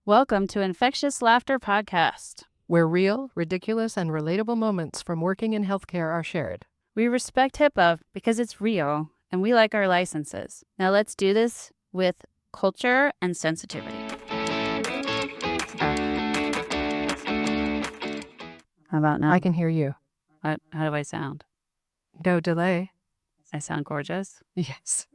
Welcome to Infectious Laughter Podcast. Where real, ridiculous, and relatable moments from working in healthcare are shared. We respect HIPAA because it's real and we like our licenses. Now let's do this with culture and sensitivity. How about now? I can hear you. How do I sound? No delay. I sound gorgeous? Yes.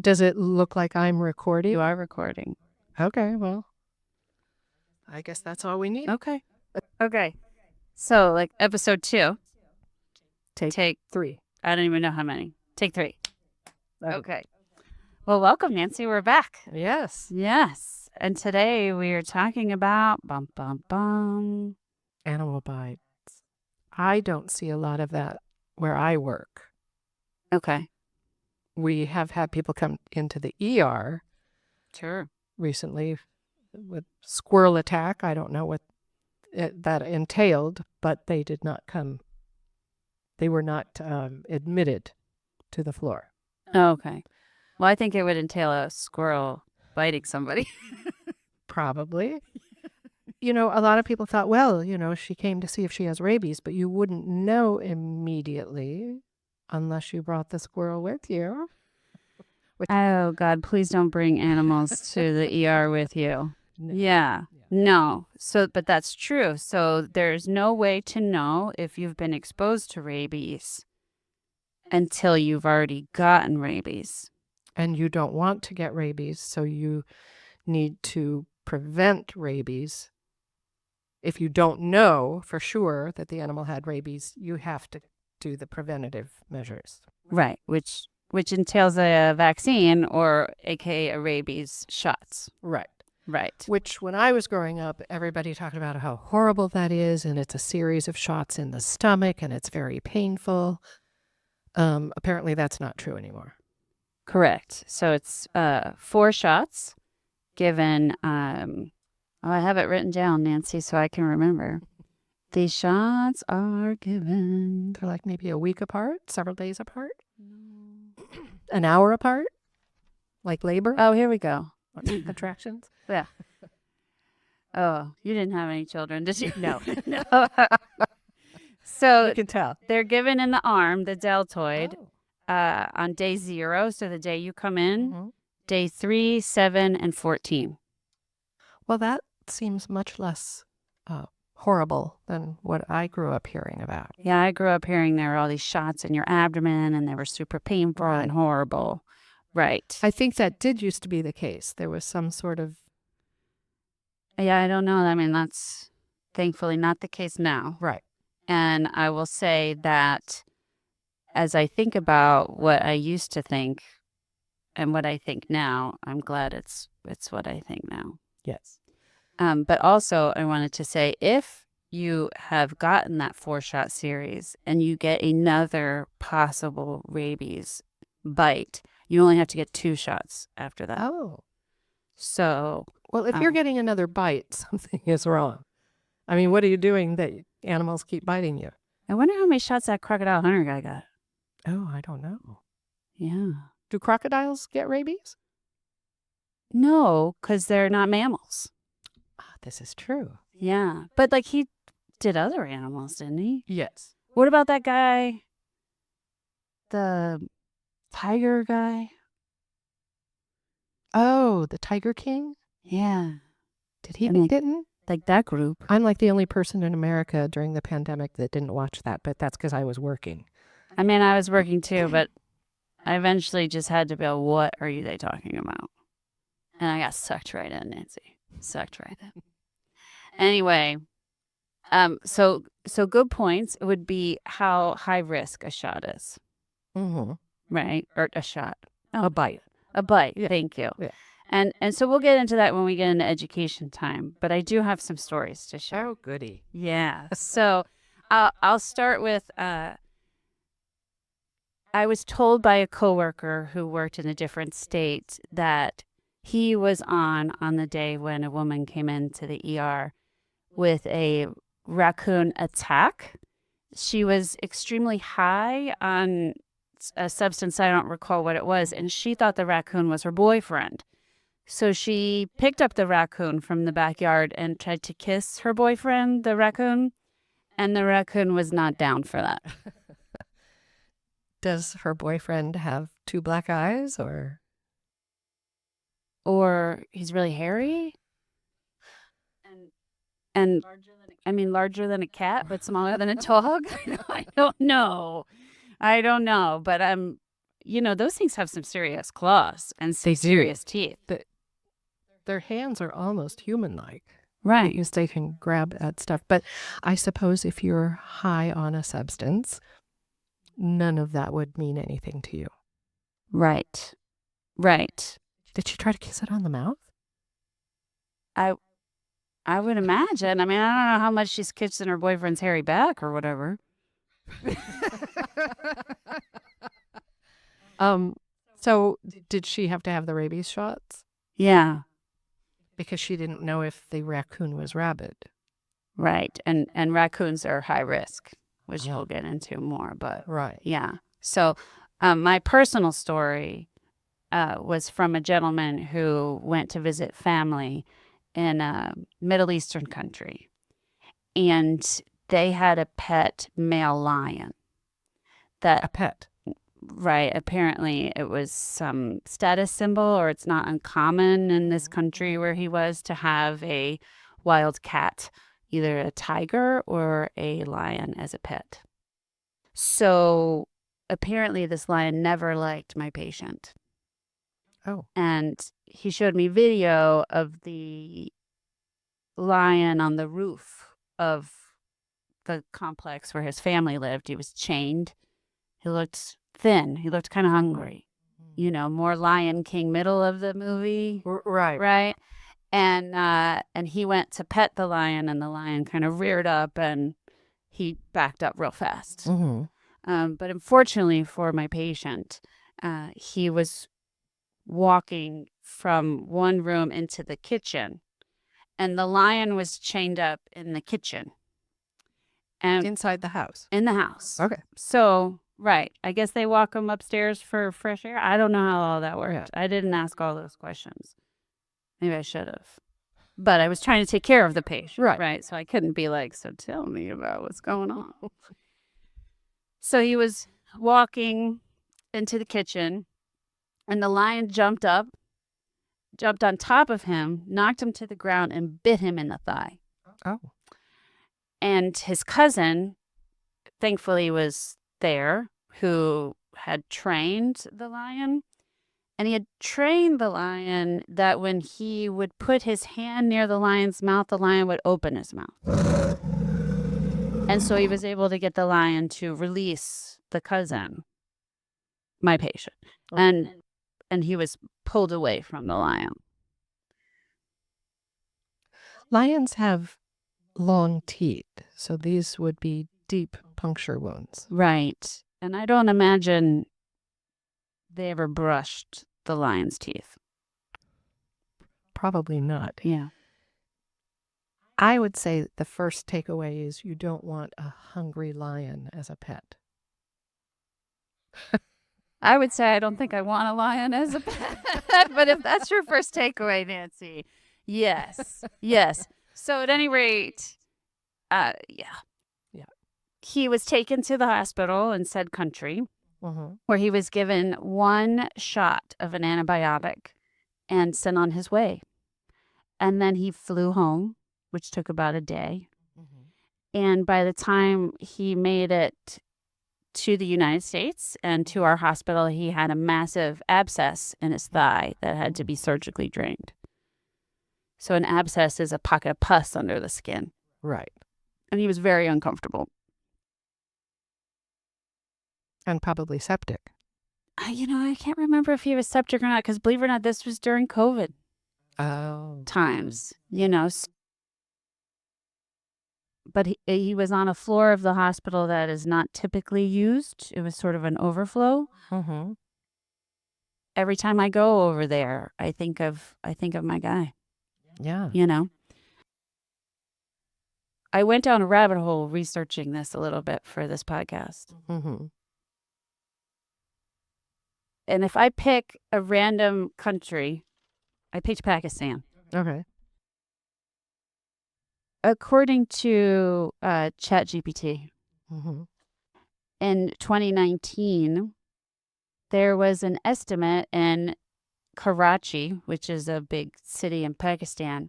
Does it look like I'm recording? You are recording. Okay, well, I guess that's all we need. Okay. So, like episode 2. Take 3. I don't even know how many. Take 3. Okay. Well, welcome, Nancy. We're back. Yes. Yes. And today we are talking about Animal bites. I don't see a lot of that where I work. Okay. We have had people come into the ER Sure. recently with squirrel attack. I don't know what that entailed, but they did not come. They were not admitted to the floor. Okay. Well, I think it would entail a squirrel biting somebody. Probably. A lot of people thought, well, she came to see if she has rabies, but you wouldn't know immediately unless you brought the squirrel with you. Oh, God, please don't bring animals to the ER with you. No. Yeah. No. But that's true. So there's no way to know if you've been exposed to rabies until you've already gotten rabies. And you don't want to get rabies, so you need to prevent rabies. If you don't know for sure that the animal had rabies, you have to do the preventative measures. Right, which entails a vaccine or aka a rabies shots. Right. Right. Which when I was growing up, everybody talked about how horrible that is, and it's a series of shots in the stomach, and it's very painful. Apparently that's not true anymore. Correct. So it's 4 shots given. I have it written down, Nancy, so I can remember. These shots are given. They're like maybe a week apart, several days apart, an hour apart, like labor. Oh, here we go. Contractions. Yeah. Oh, you didn't have any children, did you? No. No. So You can tell. they're given in the arm, the deltoid, on day 0. So the day you come in, Mm-hmm. day 3, 7, and 14. Well, that seems much less horrible than what I grew up hearing about. Yeah, I grew up hearing there were all these shots in your abdomen and they were super painful and horrible. Right. I think that did used to be the case. There was some sort of... Yeah, I don't know. I mean, that's thankfully not the case now. Right. And I will say that as I think about what I used to think and what I think now, I'm glad it's what I think now. Yes. But also I wanted to say, if you have gotten that 4-shot series and you get another possible rabies bite, you only have to get 2 shots after that. Oh. So, well, if you're getting another bite, something is wrong. I mean, what are you doing that animals keep biting you? I wonder how many shots that crocodile hunter guy got. Oh, I don't know. Yeah. Do crocodiles get rabies? No, because they're not mammals. This is true. Yeah. But like he did other animals, didn't he? Yes. What about that guy? The tiger guy? Oh, the Tiger King? Yeah. Did he? And Didn't? Like that group. I'm like the only person in America during the pandemic that didn't watch that, but that's because I was working. I mean, I was working too, but I eventually just had to go, what are they talking about? And I got sucked right in, Nancy. Sucked right in. Anyway, so good points would be how high risk a shot is. Mm-hmm. Right? Or a shot. Oh, a bite. A bite. Yeah. Thank you. Yeah. And so we'll get into that when we get into education time. But I do have some stories to share. Oh, goody. Yeah. So I'll start with, I was told by a coworker who worked in a different state that he was on the day when a woman came into the ER with a raccoon attack. She was extremely high on a substance, I don't recall what it was, and she thought the raccoon was her boyfriend. So she picked up the raccoon from the backyard and tried to kiss her boyfriend, the raccoon, and the raccoon was not down for that. Does her boyfriend have 2 black eyes or? Or he's really hairy? And I mean, larger than a cat, but smaller than a dog? I don't know. I don't know. But those things have some serious claws and some serious teeth. Their hands are almost human-like. Right. Because they can grab at stuff. But I suppose if you're high on a substance, none of that would mean anything to you. Right. Right. Did she try to kiss it on the mouth? I would imagine. I mean, I don't know how much she's kissing her boyfriend's hairy back or whatever. So did she have to have the rabies shots? Yeah. Because she didn't know if the raccoon was rabid. Right. And raccoons are high risk, which we'll get into more. But right. Yeah. So my personal story was from a gentleman who went to visit family in a Middle Eastern country. And they had a pet male lion. A pet? Right. Apparently it was some status symbol, or it's not uncommon in this country where he was to have a wild cat, either a tiger or a lion as a pet. So apparently this lion never liked my patient. Oh. And he showed me video of the lion on the roof of the complex where his family lived. He was chained. He looked thin. He looked kind of hungry. More Lion King middle of the movie. Right. Right. And he went to pet the lion, and the lion kind of reared up and he backed up real fast. Mm-hmm. But unfortunately for my patient, he was walking from one room into the kitchen, and the lion was chained up in the kitchen. And inside the house? In the house. Okay. So, right. I guess they walk him upstairs for fresh air. I don't know how all that worked. Yeah. I didn't ask all those questions. Maybe I should have. But I was trying to take care of the patient. Right. So I couldn't be like, so tell me about what's going on. So he was walking into the kitchen, and the lion jumped on top of him, knocked him to the ground, and bit him in the thigh. Oh. And his cousin, thankfully, was there, who had trained the lion. And he had trained the lion that when he would put his hand near the lion's mouth, the lion would open his mouth. And so he was able to get the lion to release the cousin, my patient. And he was pulled away from the lion. Lions have long teeth, so these would be deep puncture wounds. Right. And I don't imagine they ever brushed the lion's teeth. Probably not. Yeah. I would say the first takeaway is you don't want a hungry lion as a pet. I would say I don't think I want a lion as a pet, but if that's your first takeaway, Nancy, yes. So at any rate, yeah. He was taken to the hospital in said country, where he was given 1 shot of an antibiotic and sent on his way. And then he flew home, which took about a day. And by the time he made it to the United States and to our hospital, he had a massive abscess in his thigh that had to be surgically drained. So an abscess is a pocket of pus under the skin. Right. And he was very uncomfortable. And probably septic. I can't remember if he was septic or not, because believe it or not, this was during COVID times, But he was on a floor of the hospital that is not typically used. It was sort of an overflow. Every time I go over there, I think of my guy. Yeah. I went down a rabbit hole researching this a little bit for this podcast. And if I pick a random country I picked Pakistan. Okay. According to ChatGPT, Mm-hmm. in 2019, there was an estimate in Karachi, which is a big city in Pakistan,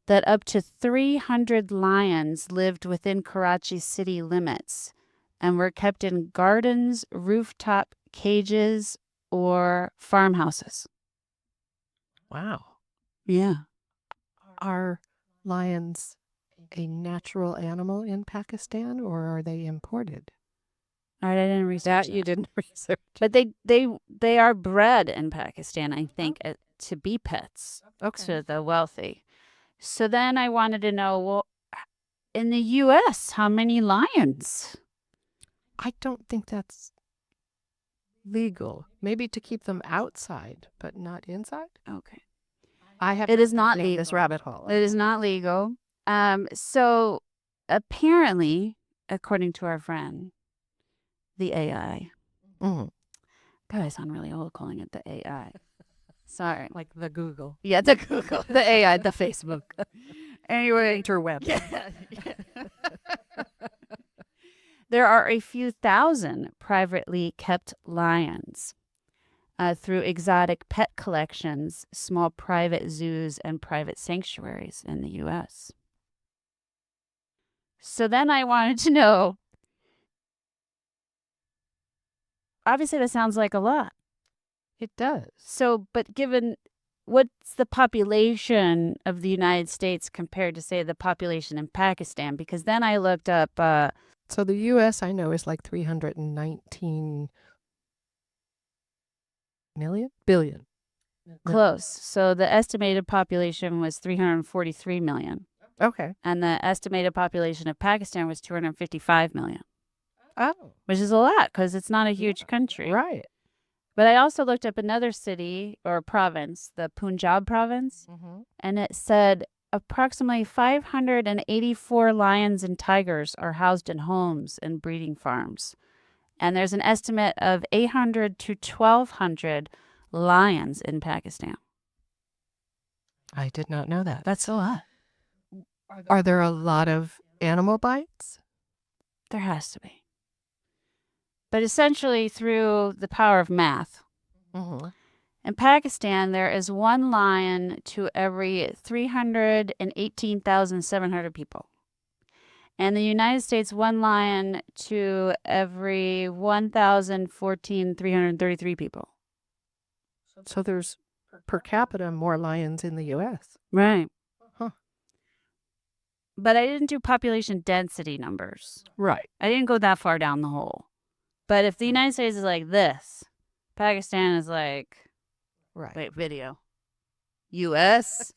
that up to 300 lions lived within Karachi's city limits and were kept in gardens, rooftop cages, or farmhouses. Wow. Yeah. Are lions a natural animal in Pakistan, or are they imported? All right, I didn't research That you didn't research. But they are bred in Pakistan, I think, to be pets to the wealthy. So then I wanted to know, well, in the U.S., how many lions? I don't think that's legal. Maybe to keep them outside, but not inside. Okay. I have It is not down this legal. rabbit hole. It is not legal. So apparently, according to our friend, the AI. Mhm. God, I sound really old calling it the AI. Sorry. Like the Google. Yeah, the Google, the AI, the Facebook. Anyway. Interweb. Yeah. There are a few thousand privately kept lions through exotic pet collections, small private zoos, and private sanctuaries in the U.S. So then I wanted to know, obviously that sounds like a lot. It does. So, but given what's the population of the United States compared to, say, the population in Pakistan? Because then I looked up, So the U.S. I know is like 319 billion. close. So the estimated population was 343 million. Okay. And the estimated population of Pakistan was 255 million, Oh, which is a lot because it's not a huge country. right. But I also looked up another city or province, the Punjab province, Mm-hmm. and it said approximately 584 lions and tigers are housed in homes and breeding farms. And there's an estimate of 800 to 1,200 lions in Pakistan. I did not know that. That's a lot. Are there a lot of animal bites? There has to be. But essentially, through the power of math, Mm-hmm. in Pakistan, there is one lion to every 318,700 people. And the United States, one lion to every 1,014,333 people. So there's per capita more lions in the U.S. Right. Huh. But I didn't do population density numbers. Right. I didn't go that far down the hole. But if the United States is like this, Pakistan is like, Right. wait, video. U.S.,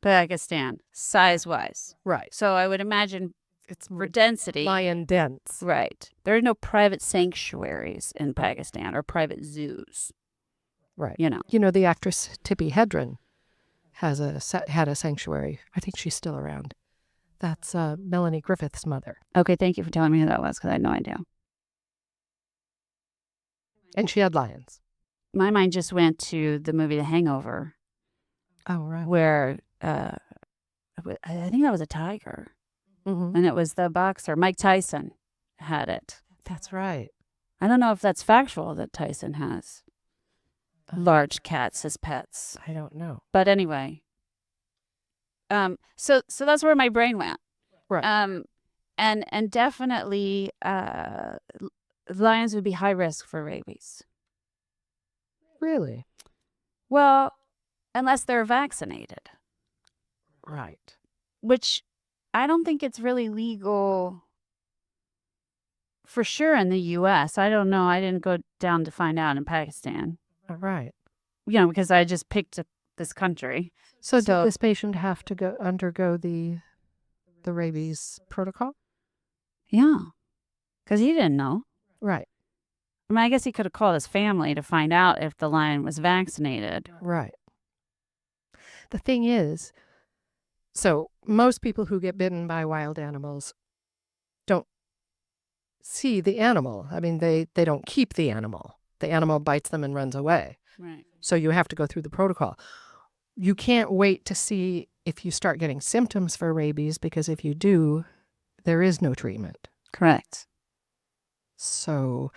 Pakistan, size-wise. Right. So I would imagine It's for density. lion dense. Right. There are no private sanctuaries in Pakistan or private zoos. Right. You know. You know, the actress Tippi Hedren had a sanctuary. I think she's still around. That's Melanie Griffith's mother. Okay, thank you for telling me who that was because I had no idea. And she had lions. My mind just went to the movie The Hangover, Oh, right. where I think that was a tiger. Mm-hmm. And it was the boxer, Mike Tyson, had it. That's right. I don't know if that's factual that Tyson has large cats as pets. I don't know. But anyway, so that's where my brain went. Right. And definitely, lions would be high risk for rabies. Really? Well, unless they're vaccinated, Right. which I don't think it's really legal for sure in the U.S. I don't know. I didn't go down to find out in Pakistan. All right. You know, because I just picked this country. So did this patient have to undergo the rabies protocol? Yeah, because he didn't know. Right. I mean, I guess he could have called his family to find out if the lion was vaccinated. Right. The thing is, so most people who get bitten by wild animals don't see the animal. I mean, they don't keep the animal. The animal bites them and runs away. Right. So you have to go through the protocol. you can't wait to see if you start getting symptoms for rabies, because if you do, there is no treatment. Correct. So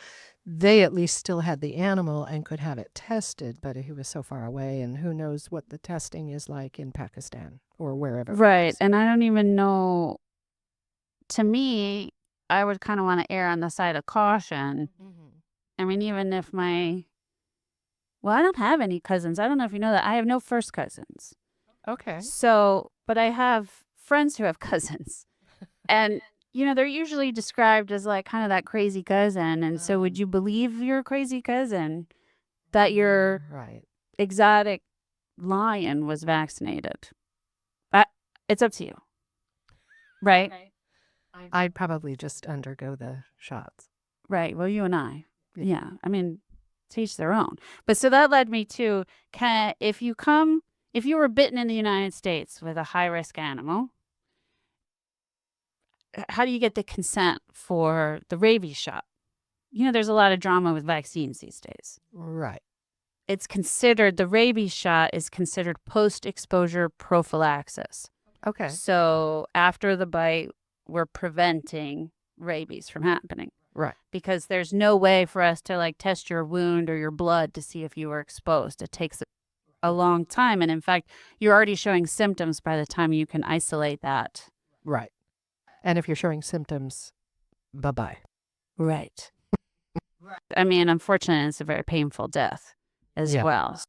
they at least still had the animal and could have it tested, but he was so far away, and who knows what the testing is like in Pakistan or wherever. it Right. was. And I don't even know. To me, I would kind of want to err on the side of caution. I mean, even if well, I don't have any cousins. I don't know if you know that. I have no first cousins. Okay. So, but I have friends who have cousins. And, they're usually described as like kind of that crazy cousin. And so, would you believe your crazy cousin that your Right. exotic lion was vaccinated? It's up to you. Right? I'd probably just undergo the shots. Right. Well, you and I. Yeah. I mean, to each their own. But so that led me to if you were bitten in the United States with a high risk animal, how do you get the consent for the rabies shot? There's a lot of drama with vaccines these days. Right. The rabies shot is considered post-exposure prophylaxis. Okay. So after the bite, we're preventing rabies from happening. Right. Because there's no way for us to like test your wound or your blood to see if you were exposed. It takes a long time. And in fact, you're already showing symptoms by the time you can isolate that. Right. And if you're showing symptoms, bye-bye. Right. I mean, unfortunately, it's a very painful death as well.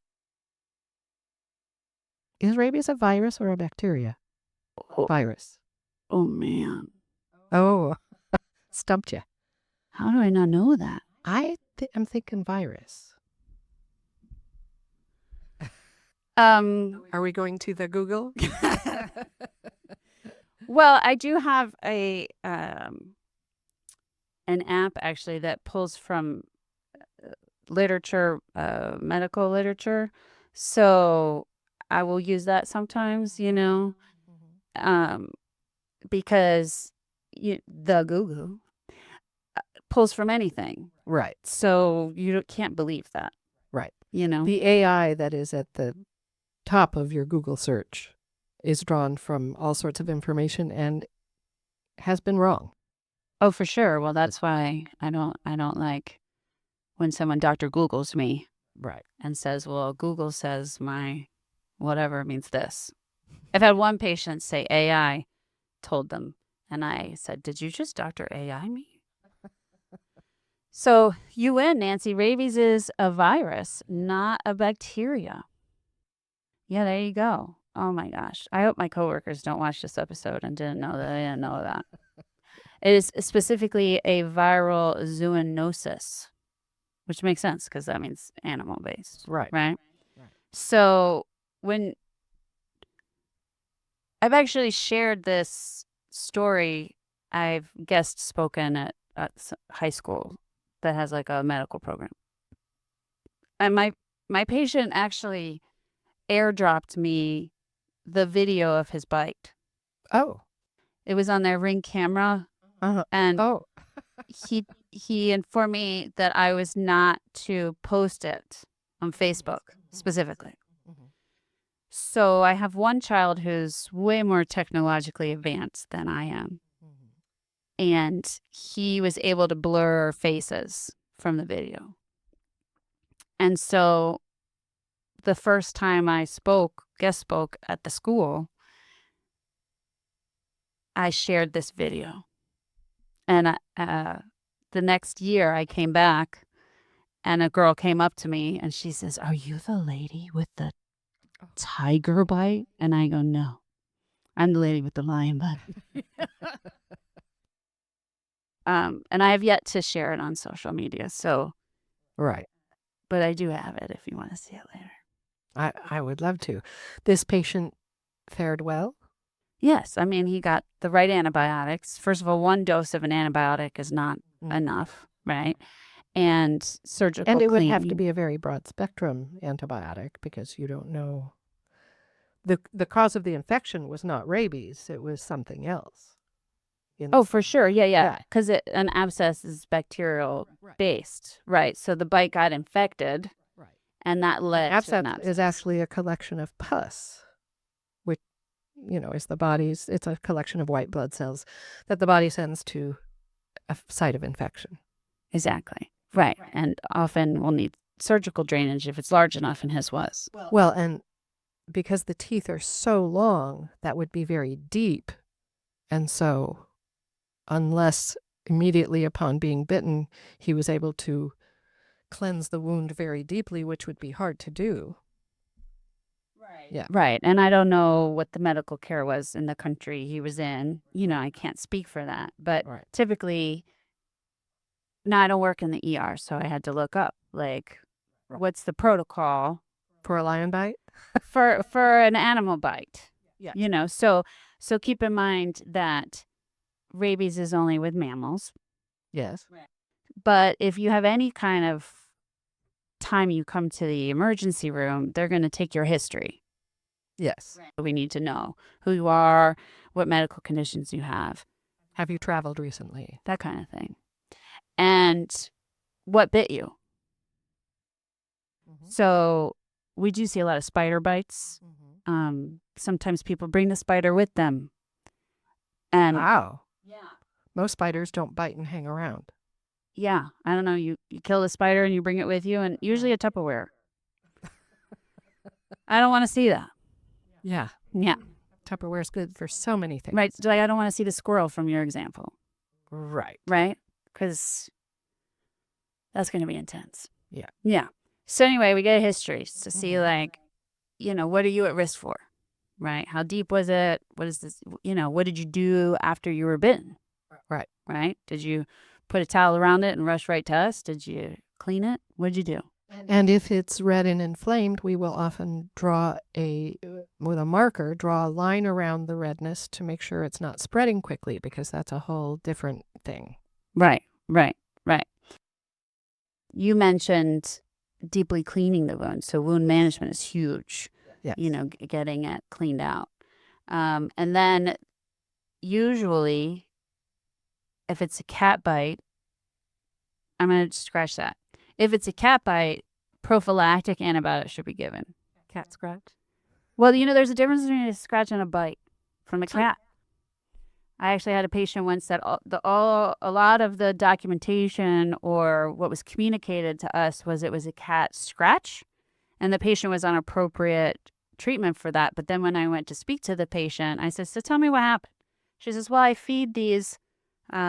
Is rabies a virus or a bacteria? Virus. Oh, man. Oh, stumped you. How do I not know that? I'm thinking virus. Are we going to the Google? Well, I do have an app actually that pulls from literature, medical literature. So I will use that sometimes, because the Google pulls from anything. Right. So you can't believe that. Right. The AI that is at the top of your Google search is drawn from all sorts of information and has been wrong. Oh, for sure. Well, that's why I don't like when someone Dr. Googles me. Right. And says, well, Google says my whatever means this. I've had one patient say AI told them. And I said, did you just Dr. AI me? So you win, Nancy. Rabies is a virus, not a bacteria. Yeah, there you go. Oh my gosh. I hope my coworkers don't watch this episode and didn't know that. I didn't know that. It is specifically a viral zoonosis, which makes sense because that means animal based. Right. Right. So when I've actually shared this story, I've guest spoken at high school that has like a medical program. And my patient actually airdropped me the video of his bite. Oh. It was on their Ring camera. And he informed me that I was not to post it on Facebook specifically. So I have one child who's way more technologically advanced than I am. And he was able to blur faces from the video. And so the first time I guest spoke at the school, I shared this video. And the next year I came back and a girl came up to me and she says, are you the lady with the tiger bite? And I go, no, I'm the lady with the lion bite. And I have yet to share it on social media. So, right. But I do have it if you want to see it later. I would love to. This patient fared well? Yes. I mean, he got the right antibiotics. First of all, one dose of an antibiotic is not enough, right? And surgical And it would cleaning. have to be a very broad spectrum antibiotic because you don't know. The cause of the infection was not rabies. It was something else. Oh, for sure. Yeah. Because an abscess is bacterial based, right? So the bite got infected. Right. And that led to an Abscess is actually a collection of pus, which, is the body's, it's a collection of white blood cells that the body sends to a site of infection. Exactly. Right. And often we'll need surgical drainage if it's large enough, and his was. Well, and because the teeth are so long, that would be very deep. And so, unless immediately upon being bitten, he was able to cleanse the wound very deeply, which would be hard to do. Right. Yeah. Right. And I don't know what the medical care was in the country he was in. I can't speak for that. But Right. typically, now I don't work in the ER, so I had to look up, like, what's the protocol For a lion bite? for an animal bite? Yeah. So keep in mind that rabies is only with mammals. Yes. But if you have any kind of time you come to the emergency room, they're going to take your history. Yes. We need to know who you are, what medical conditions you have, Have you traveled recently? that kind of thing. And what bit you. So we do see a lot of spider bites. Sometimes people bring the spider with them. And Wow. Yeah. Most spiders don't bite and hang around. yeah, I don't know. You kill the spider and you bring it with you, and usually a Tupperware. I don't want to see that. Yeah. Yeah. Tupperware is good for so many things. Right. Like, I don't want to see the squirrel from your example. Right. Right? Because that's going to be intense. Yeah. Yeah. So anyway, we get a history to see, like, what are you at risk for? Right? How deep was it? What is this? What did you do after you were bitten? Right. Right? Did you put a towel around it and rush right to us? Did you clean it? What did you do? And if it's red and inflamed, we will often with a marker, draw a line around the redness to make sure it's not spreading quickly, because that's a whole different thing. Right. You mentioned deeply cleaning the wound. So wound management is huge. Yes. Getting it cleaned out. And then usually, if it's a cat bite, I'm going to scratch that. If it's a cat bite, prophylactic antibiotics should be given. Cat scratch? Well, there's a difference between a scratch and a bite from a cat. I actually had a patient once that a lot of the documentation or what was communicated to us was it was a cat scratch, and the patient was on appropriate treatment for that. But then when I went to speak to the patient, I said, "So tell me what happened." She says, "Well, I feed these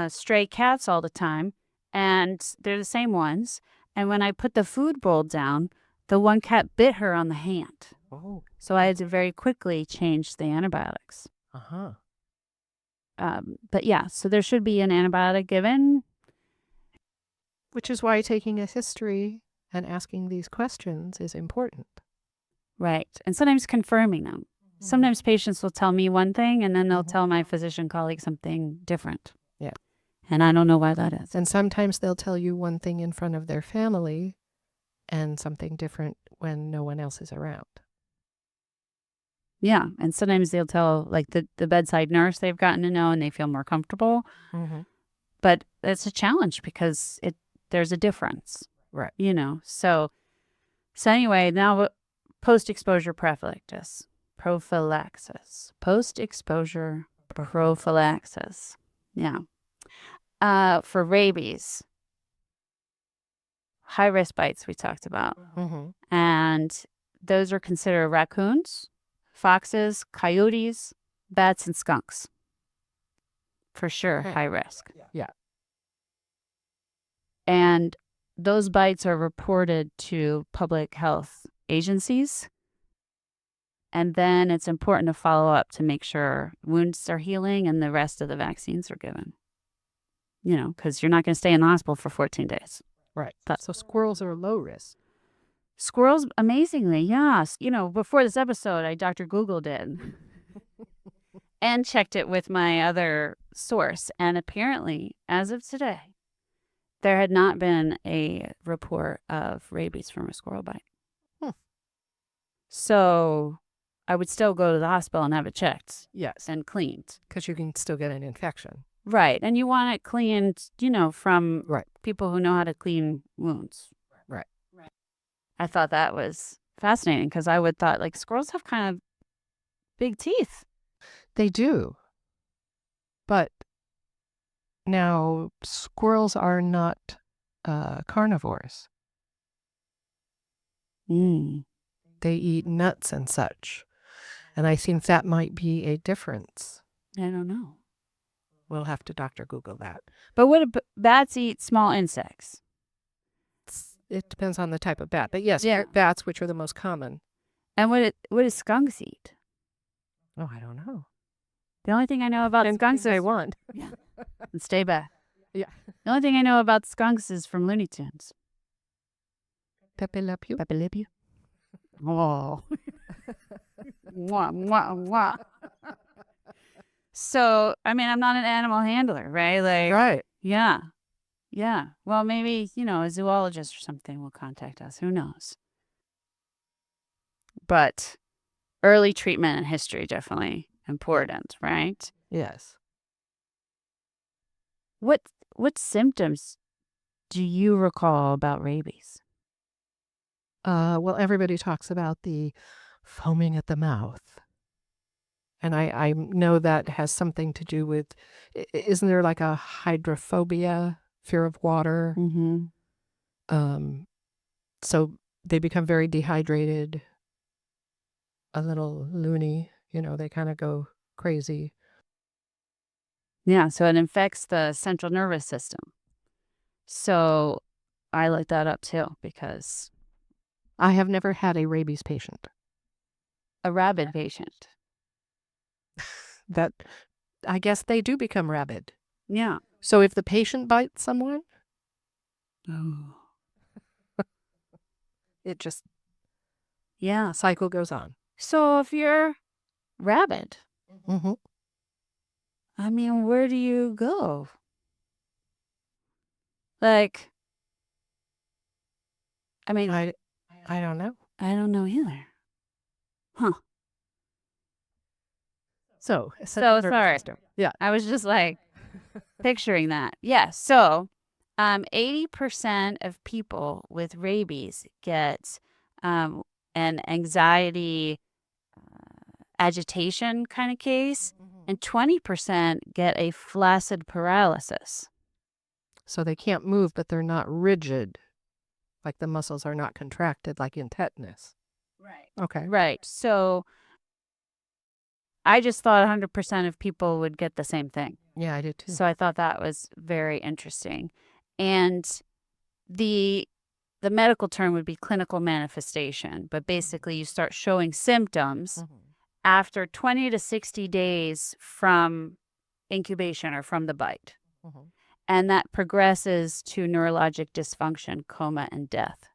stray cats all the time, and they're the same ones. And when I put the food bowl down, the one cat bit her on the hand. Oh. So I had to very quickly change the antibiotics." Uh-huh. But yeah, so there should be an antibiotic given. Which is why taking a history and asking these questions is important. Right. And sometimes confirming them. Sometimes patients will tell me one thing and then they'll tell my physician colleague something different. Yeah. And I don't know why that is. And sometimes they'll tell you one thing in front of their family and something different when no one else is around. Yeah. And sometimes they'll tell, like, the bedside nurse they've gotten to know and they feel more comfortable. But it's a challenge because there's a difference. Right. So anyway, now post-exposure prophylaxis. Post-exposure prophylaxis. Yeah. For rabies, high-risk bites we talked about. And those are considered raccoons, foxes, coyotes, bats, and skunks. For sure, high risk. Yeah. And those bites are reported to public health agencies. And then it's important to follow up to make sure wounds are healing and the rest of the vaccines are given. Because you're not going to stay in the hospital for 14 days. Right. So squirrels are low risk. Squirrels, amazingly, yes. Before this episode, I Dr. Googled it and checked it with my other source. And apparently, as of today, there had not been a report of rabies from a squirrel bite. So I would still go to the hospital and have it checked. Yes. And cleaned. Because you can still get an infection. Right. And you want it cleaned, from Right. people who know how to clean wounds. Right. I thought that was fascinating because I would thought like squirrels have kind of big teeth. They do. But now squirrels are not carnivores. Mm. They eat nuts and such. And I think that might be a difference. I don't know. We'll have to Dr. Google that. But what do bats eat? Small insects. It depends on the type of bat. But yes, Yeah. bats, which are the most common. And what do skunks eat? Oh, I don't know. The only thing I know about skunks I is want. and stay back. Yeah. The only thing I know about skunks is from Looney Tunes. Pepe Le Pew. Pepe Le Pew. Oh. Mwah, mwah, mwah. So, I mean, I'm not an animal handler, right? Like, Right. yeah. Yeah. Well, maybe, a zoologist or something will contact us. Who knows? But early treatment and history definitely important, right? Yes. What symptoms do you recall about rabies? Well, everybody talks about the foaming at the mouth. And I know that has something to do with, isn't there like a hydrophobia, fear of water? Mm-hmm. So they become very dehydrated, a little loony, they kind of go crazy. Yeah, so it infects the central nervous system. So I looked that up too because I have never had a rabies patient. a rabid patient. That, I guess they do become rabid. Yeah. So if the patient bites someone, Oh. it just, Yeah. cycle goes on. So if you're rabid, Mm-hmm. I mean, where do you go? Like, I mean, I don't know. I don't know either. Huh. So sorry. Yeah. I was just like picturing that. Yeah. So 80% of people with rabies get an anxiety agitation kind of case, and 20% get a flaccid paralysis. So they can't move, but they're not rigid. Like the muscles are not contracted like in tetanus. Right. Okay. Right. So I just thought 100% of people would get the same thing. Yeah, I did too. So I thought that was very interesting. And the medical term would be clinical manifestation, but basically you start showing symptoms after 20 to 60 days from incubation or from the bite. And that progresses to neurologic dysfunction, coma, and death.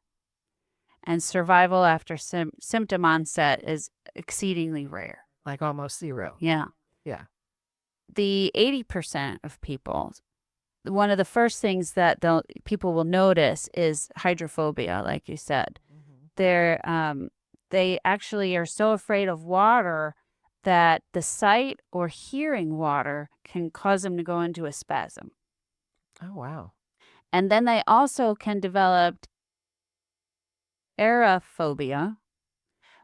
And survival after symptom onset is exceedingly rare. Like almost zero. Yeah. Yeah. The 80% of people, one of the first things that people will notice is hydrophobia, like you said. They actually are so afraid of water that the sight or hearing water can cause them to go into a spasm. Oh, wow. And then they also can develop aerophobia,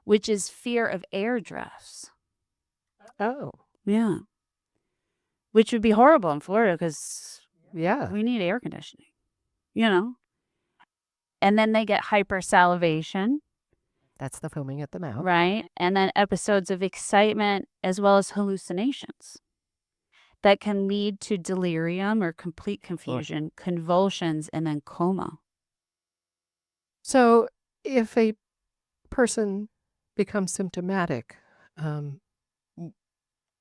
which is fear of air drafts. Oh. Yeah. Which would be horrible in Florida because we need air conditioning, And then they get hypersalivation. That's the foaming at the mouth. Right. And then episodes of excitement as well as hallucinations that can lead to delirium or complete confusion, convulsions, and then coma. So if a person becomes symptomatic,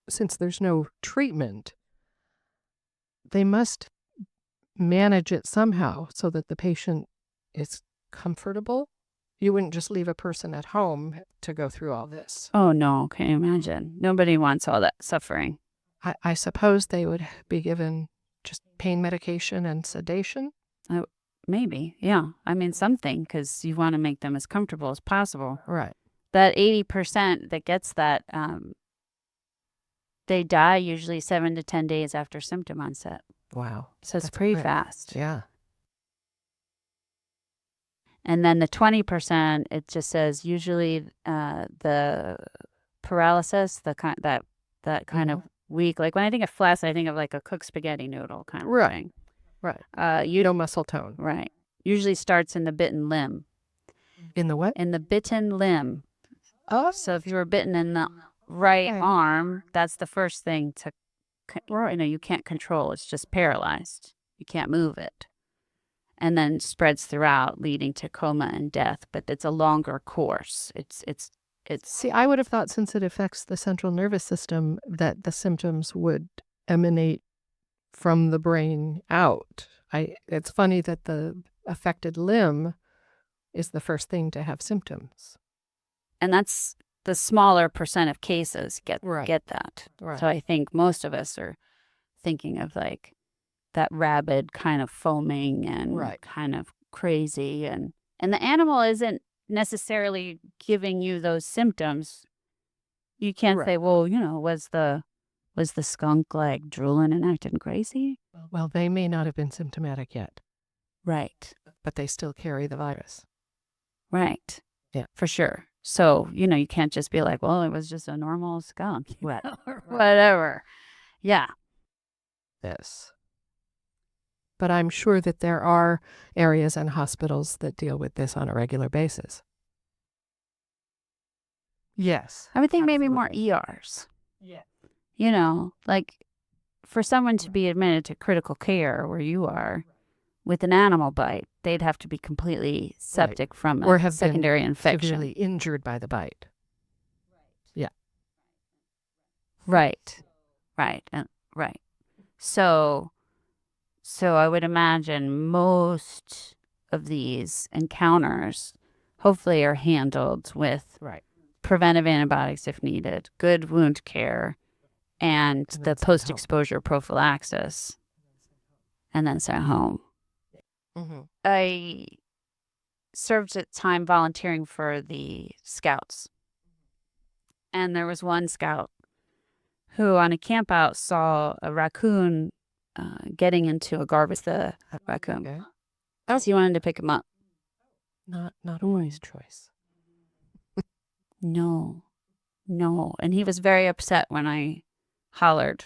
since there's no treatment, they must manage it somehow so that the patient is comfortable. You wouldn't just leave a person at home to go through all this. Oh, no. Can you imagine? Nobody wants all that suffering. I suppose they would be given just pain medication and sedation. Maybe. Yeah. I mean, something, because you want to make them as comfortable as possible. Right. That 80% that gets that, they die usually 7 to 10 days after symptom onset. Wow. So it's pretty fast. Yeah. And then the 20%, it just says usually the paralysis, the kind that kind of weak. Like when I think of flaccid, I think of like a cooked spaghetti noodle kind of Right. thing. Right. No muscle tone. Right. Usually starts in the bitten limb. In the what? In the bitten limb. Oh. So if you were bitten in the right Okay. arm, that's the first thing to, you can't control. It's just paralyzed. You can't move it. And then spreads throughout, leading to coma and death. But it's a longer course. It's See, I would have thought since it affects the central nervous system that the symptoms would emanate from the brain out. It's funny that the affected limb is the first thing to have symptoms. and that's the smaller percent of cases get that. Right. So I think most of us are thinking of like that rabid kind of foaming and kind of crazy, and the animal isn't necessarily giving you those symptoms. You can't say, well, was the skunk like drooling and acting crazy? Well, they may not have been symptomatic yet, Right. but they still carry the virus. Right. Yeah. For sure. So, you can't just be like, well, it was just a normal skunk. Whatever. Yeah. Yes. But I'm sure that there are areas and hospitals that deal with this on a regular basis. Yes. I would think maybe more ERs. Yeah. Like for someone to be admitted to critical care where you are with an animal bite, they'd have to be completely septic from or a have secondary been infection. severely injured by the bite. Yeah. Right. Right. So I would imagine most of these encounters hopefully are handled with preventive antibiotics if needed, good wound care, and the post-exposure prophylaxis, and then sent home. Mm-hmm. I served time volunteering for the scouts, and there was one scout who on a camp out saw a raccoon getting into a garbage, the raccoon. Okay. So he wanted to pick him up. Not a wise choice. No. And he was very upset when I hollered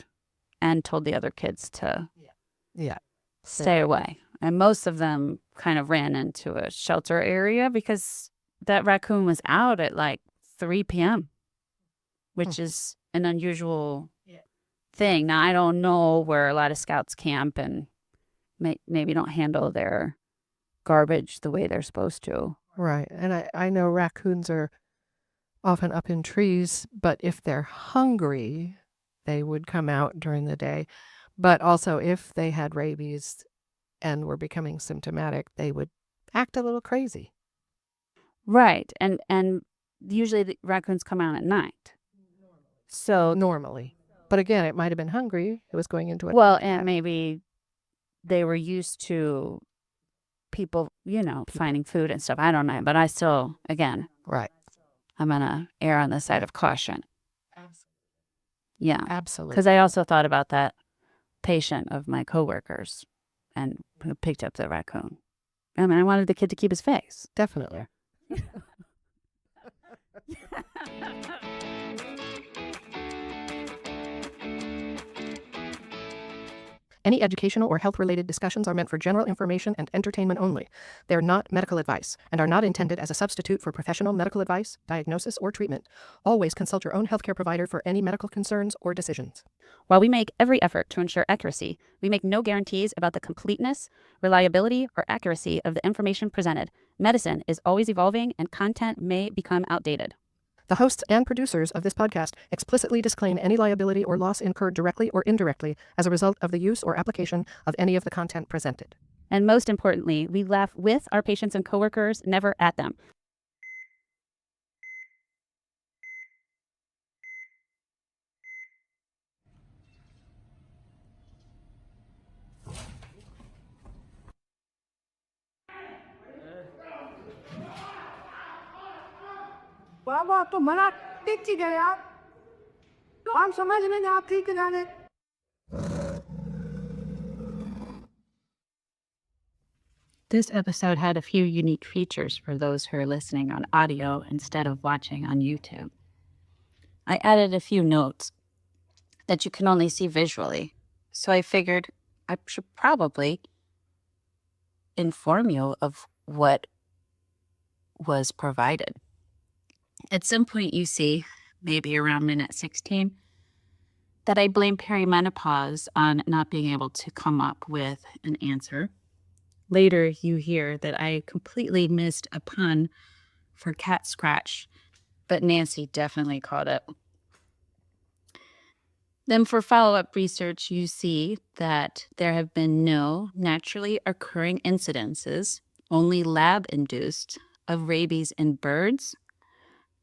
and told the other kids to stay away. And most of them kind of ran into a shelter area because that raccoon was out at like 3 p.m., which is an unusual thing. Now, I don't know where a lot of scouts camp and maybe don't handle their garbage the way they're supposed to. Right. And I know raccoons are often up in trees, but if they're hungry, they would come out during the day. But also if they had rabies and were becoming symptomatic, they would act a little crazy. Right. And usually the raccoons come out at night. So normally. But again, it might have been hungry. It was going into it. Well, and maybe they were used to people, finding food and stuff. I don't know. But I still, again, I'm going to err on the side of caution. Yeah. Absolutely. Because I also thought about that patient of my coworkers and who picked up the raccoon. I mean, I wanted the kid to keep his face. Definitely. Any educational or health-related discussions are meant for general information and entertainment only. They are not medical advice and are not intended as a substitute for professional medical advice, diagnosis, or treatment. Always consult your own healthcare provider for any medical concerns or decisions. While we make every effort to ensure accuracy, we make no guarantees about the completeness, reliability, or accuracy of the information presented. Medicine is always evolving and content may become outdated. The hosts and producers of this podcast explicitly disclaim any liability or loss incurred directly or indirectly as a result of the use or application of any of the content presented. And most importantly, we laugh with our patients and coworkers, never at them. बाबा तो मना टिक ही गए आप तो हम समझ लेंगे आप ठीक जाने This episode had a few unique features for those who are listening on audio instead of watching on YouTube. I added a few notes that you can only see visually, so I figured I should probably inform you of what was provided. At some point you see, maybe around minute 16, that I blame perimenopause on not being able to come up with an answer. Later, you hear that I completely missed a pun for cat scratch, but Nancy definitely caught it. Then for follow-up research, you see that there have been no naturally occurring incidences, only lab-induced, of rabies in birds,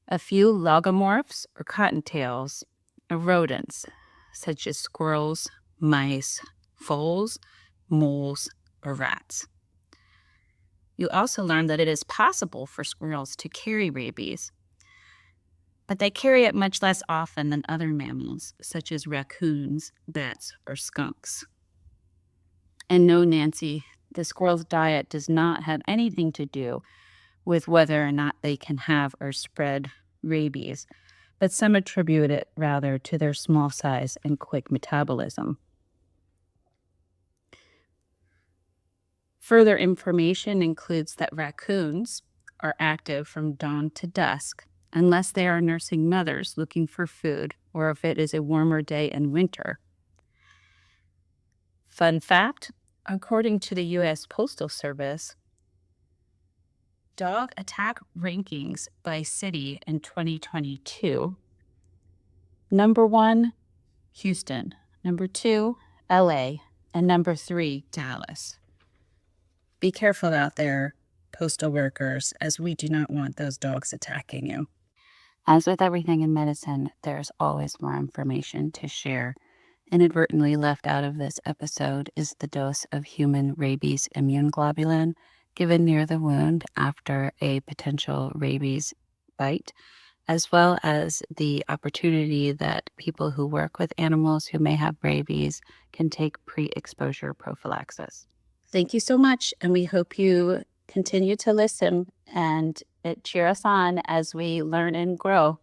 a few logomorphs or cottontails, of rodents, such as squirrels, mice, foals, moles, or rats. You also learn that it is possible for squirrels to carry rabies, but they carry it much less often than other mammals, such as raccoons, bats, or skunks. And no, Nancy, the squirrel's diet does not have anything to do with whether or not they can have or spread rabies, but some attribute it rather to their small size and quick metabolism. Further information includes that raccoons are active from dawn to dusk unless they are nursing mothers looking for food or if it is a warmer day in winter. Fun fact, according to the U.S. Postal Service, dog attack rankings by city in 2022, number 1, Houston, number 2, LA, and number 3, Dallas. Be careful out there, postal workers, as we do not want those dogs attacking you. As with everything in medicine, there's always more information to share. Inadvertently left out of this episode is the dose of human rabies immune globulin given near the wound after a potential rabies bite, as well as the opportunity that people who work with animals who may have rabies can take pre-exposure prophylaxis. Thank you so much, and we hope you continue to listen and cheer us on as we learn and grow.